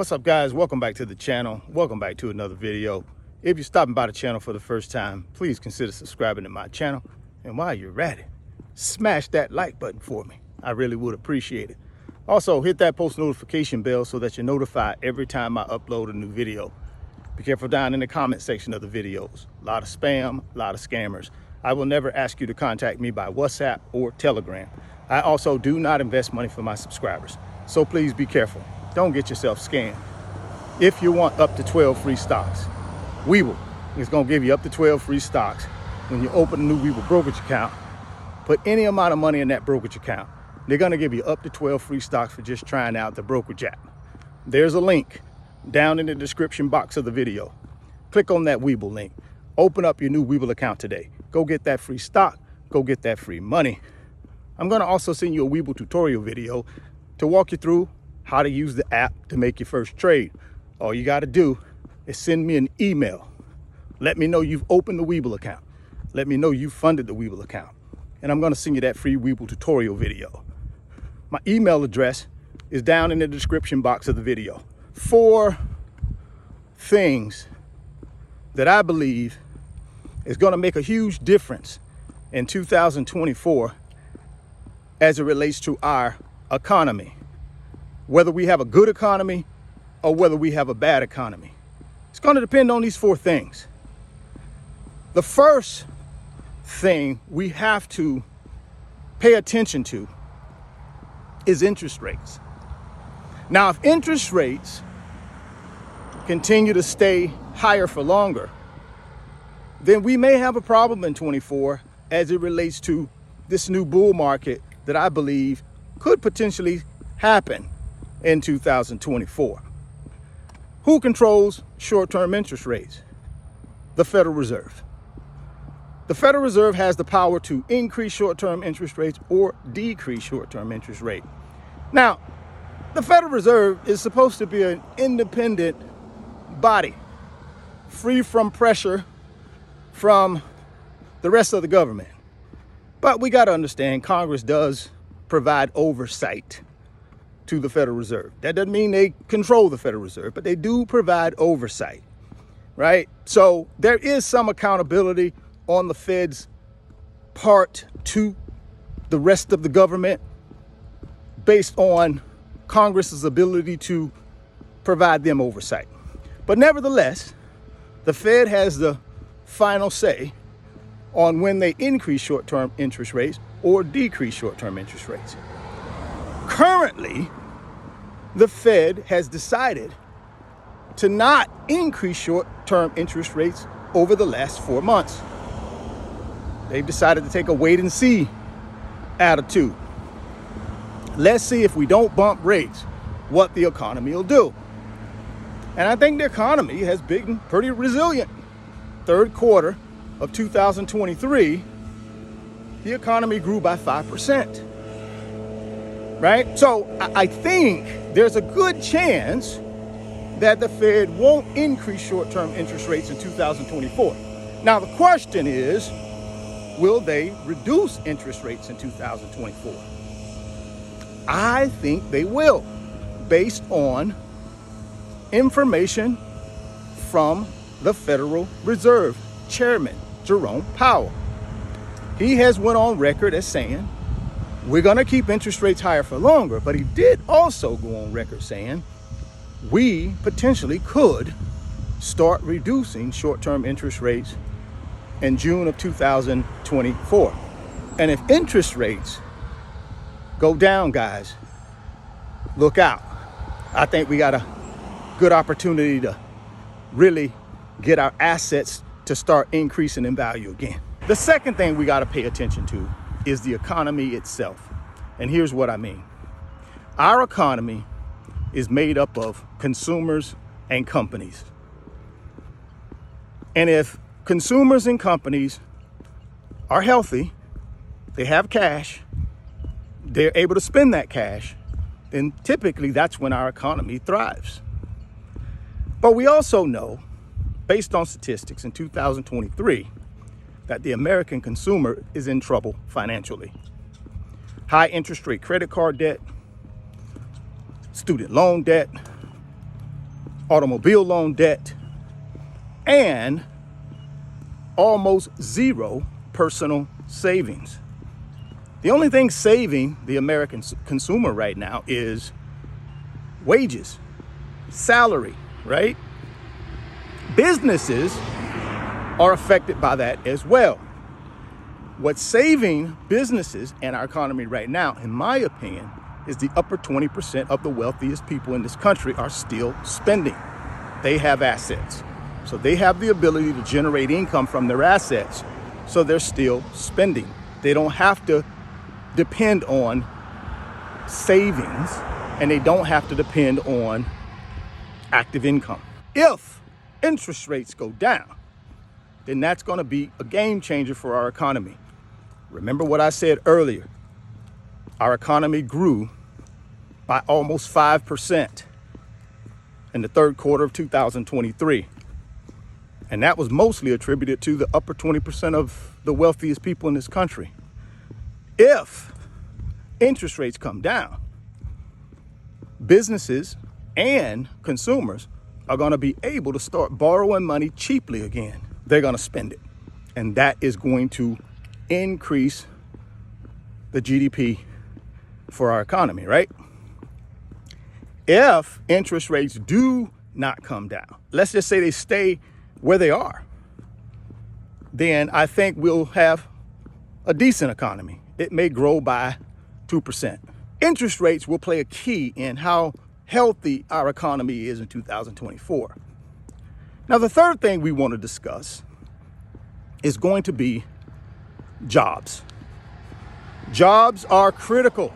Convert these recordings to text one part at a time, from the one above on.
What's up, guys? Welcome back to the channel. Welcome back to another video. If you're stopping by the channel for the first time, please consider subscribing to my channel. And while you're at it, smash that like button for me. I really would appreciate it. Also, hit that post notification bell so that you're notified every time I upload a new video. Be careful down in the comment section of the videos. A lot of spam, a lot of scammers. I will never ask you to contact me by WhatsApp or Telegram. I also do not invest money for my subscribers. So please be careful. Don't get yourself scammed. If you want up to 12 free stocks, Webull is going to give you up to 12 free stocks when you open a new Webull brokerage account. Put any amount of money in that brokerage account. They're going to give you up to 12 free stocks for just trying out the brokerage app. There's a link down in the description box of the video. Click on that Webull link. Open up your new Webull account today. Go get that free stock. Go get that free money. I'm going to also send you a Webull tutorial video to walk you through how to use the app to make your first trade. All you got to do is send me an email. Let me know you've opened the Webull account. Let me know you've funded the Webull account. And I'm going to send you that free Webull tutorial video. My email address is down in the description box of the video. 4 things that I believe is going to make a huge difference in 2024 as it relates to our economy. Whether we have a good economy or whether we have a bad economy. It's going to depend on these 4 things. The first thing we have to pay attention to is interest rates. Now, if interest rates continue to stay higher for longer, then we may have a problem in 24 as it relates to this new bull market that I believe could potentially happen in 2024. Who controls short-term interest rates? The Federal Reserve. The Federal Reserve has the power to increase short-term interest rates or decrease short-term interest rate. Now, the Federal Reserve is supposed to be an independent body, free from pressure from the rest of the government. But we got to understand Congress does provide oversight to the Federal Reserve. That doesn't mean they control the Federal Reserve, but they do provide oversight, right? So there is some accountability on the Fed's part to the rest of the government based on Congress's ability to provide them oversight. But nevertheless, the Fed has the final say on when they increase short-term interest rates or decrease short-term interest rates. Currently, the Fed has decided to not increase short-term interest rates over the last 4 months. They've decided to take a wait-and-see attitude. Let's see if we don't bump rates, what the economy will do. And I think the economy has been pretty resilient. Third quarter of 2023, the economy grew by 5%. Right? So I think there's a good chance that the Fed won't increase short-term interest rates in 2024. Now, the question is, will they reduce interest rates in 2024? I think they will, based on information from the Federal Reserve Chairman Jerome Powell. He has went on record as saying, we're going to keep interest rates higher for longer, but he did also go on record saying we potentially could start reducing short-term interest rates in June of 2024. And if interest rates go down, guys, look out. I think we got a good opportunity to really get our assets to start increasing in value again. The second thing we got to pay attention to is the economy itself. And here's what I mean. Our economy is made up of consumers and companies. And if consumers and companies are healthy, they have cash, they're able to spend that cash, then typically that's when our economy thrives. But we also know, based on statistics in 2023, that the American consumer is in trouble financially. High interest rate credit card debt, student loan debt, automobile loan debt, and almost zero personal savings. The only thing saving the American consumer right now is wages, salary, right? Businesses are affected by that as well. What's saving businesses and our economy right now, in my opinion, is the upper 20% of the wealthiest people in this country are still spending. They have assets. So they have the ability to generate income from their assets. So they're still spending. They don't have to depend on savings, and they don't have to depend on active income. If interest rates go down, then that's going to be a game changer for our economy. Remember what I said earlier. Our economy grew by almost 5% in the third quarter of 2023. And that was mostly attributed to the upper 20% of the wealthiest people in this country. If interest rates come down, businesses and consumers are going to be able to start borrowing money cheaply again. They're going to spend it. And that is going to increase the GDP for our economy, right? If interest rates do not come down, let's just say they stay where they are, then I think we'll have a decent economy. It may grow by 2%. Interest rates will play a key in how healthy our economy is in 2024. Now, the third thing we want to discuss is going to be jobs. Jobs are critical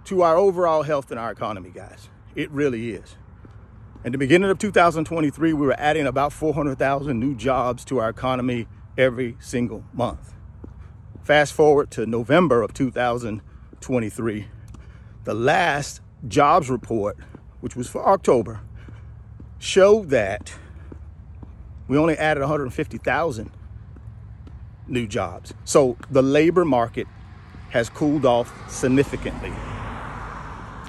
to our overall health in our economy, guys. It really is. In the beginning of 2023, we were adding about 400,000 new jobs to our economy every single month. Fast forward to November of 2023, the last jobs report, which was for October, showed that we only added 150,000 new jobs. So the labor market has cooled off significantly.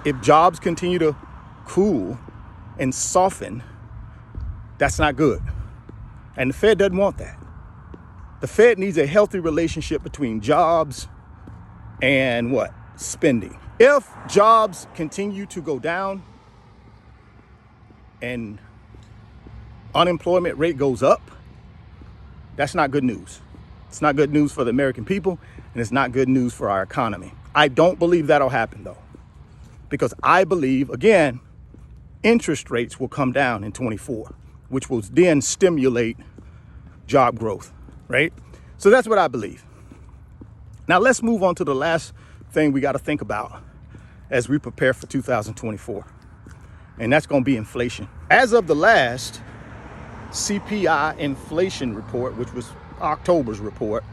If jobs continue to cool and soften, that's not good. And the Fed doesn't want that. The Fed needs a healthy relationship between jobs and what? Spending. If jobs continue to go down and unemployment rate goes up, that's not good news. It's not good news for the American people, and it's not good news for our economy. I don't believe that'll happen, though, because I believe, again, interest rates will come down in 24, which will then stimulate job growth, right? So that's what I believe. Now let's move on to the last thing we got to think about as we prepare for 2024, and that's going to be inflation. As of the last CPI inflation report, which was October's report,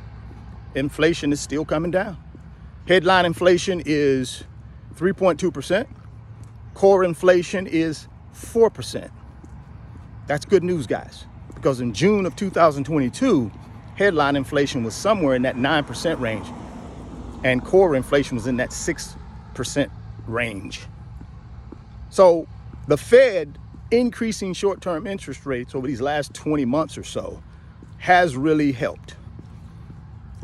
inflation is still coming down. Headline inflation is 3.2%. Core inflation is 4%. That's good news, guys, because in June of 2022, headline inflation was somewhere in that 9% range, and core inflation was in that 6% range. So the Fed increasing short-term interest rates over these last 20 months or so has really helped.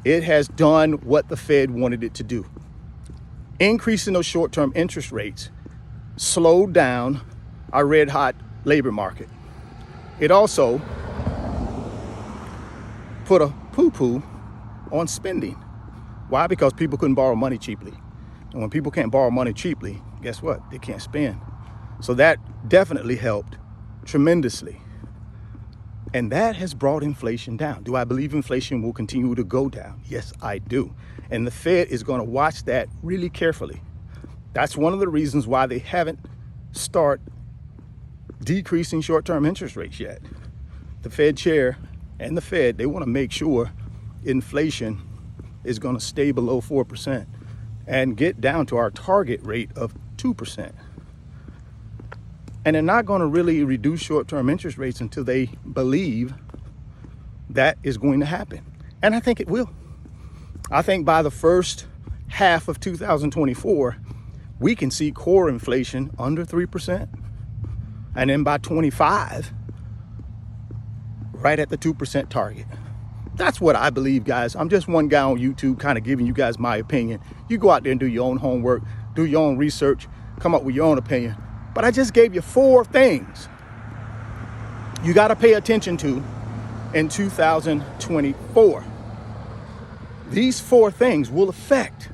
It has done what the Fed wanted it to do. Increasing those short-term interest rates slowed down our red-hot labor market. It also put a poo-poo on spending. Why? Because people couldn't borrow money cheaply. And when people can't borrow money cheaply, guess what? They can't spend. So that definitely helped tremendously. And that has brought inflation down. Do I believe inflation will continue to go down? Yes, I do. And the Fed is going to watch that really carefully. That's one of the reasons why they haven't started decreasing short-term interest rates yet. The Fed chair and the Fed, they want to make sure inflation is going to stay below 4% and get down to our target rate of 2%. And they're not going to really reduce short-term interest rates until they believe that is going to happen. And I think it will. I think by the first half of 2024, we can see core inflation under 3%. And then by 25, right at the 2% target. That's what I believe, guys. I'm just one guy on YouTube kind of giving you guys my opinion. You go out there and do your own homework, do your own research, come up with your own opinion. But I just gave you 4 things you got to pay attention to in 2024. These 4 things will affect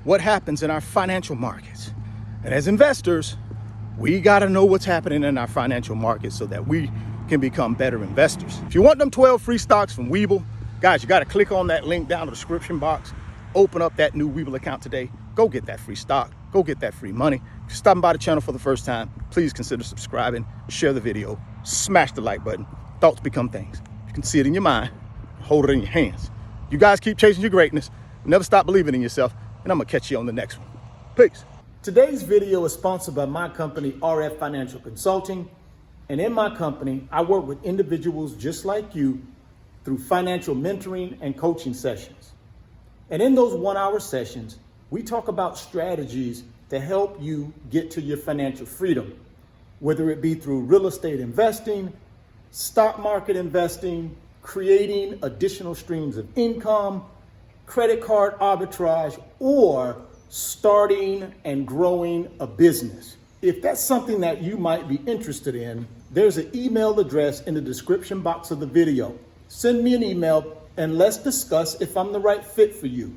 what happens in our financial markets. And as investors, we got to know what's happening in our financial markets so that we can become better investors. If you want them 12 free stocks from Webull, guys, you got to click on that link down in the description box. Open up that new Webull account today. Go get that free stock. Go get that free money. If you're stopping by the channel for the first time, please consider subscribing, share the video, smash the like button. Thoughts become things. You can see it in your mind, hold it in your hands. You guys keep chasing your greatness. Never stop believing in yourself. And I'm going to catch you on the next one. Peace. Today's video is sponsored by my company, RF Financial Consulting. And in my company, I work with individuals just like you through financial mentoring and coaching sessions. And in those 1-hour sessions, we talk about strategies to help you get to your financial freedom, whether it be through real estate investing, stock market investing, creating additional streams of income, credit card arbitrage, or starting and growing a business. If that's something that you might be interested in, there's an email address in the description box of the video. Send me an email and let's discuss if I'm the right fit for you.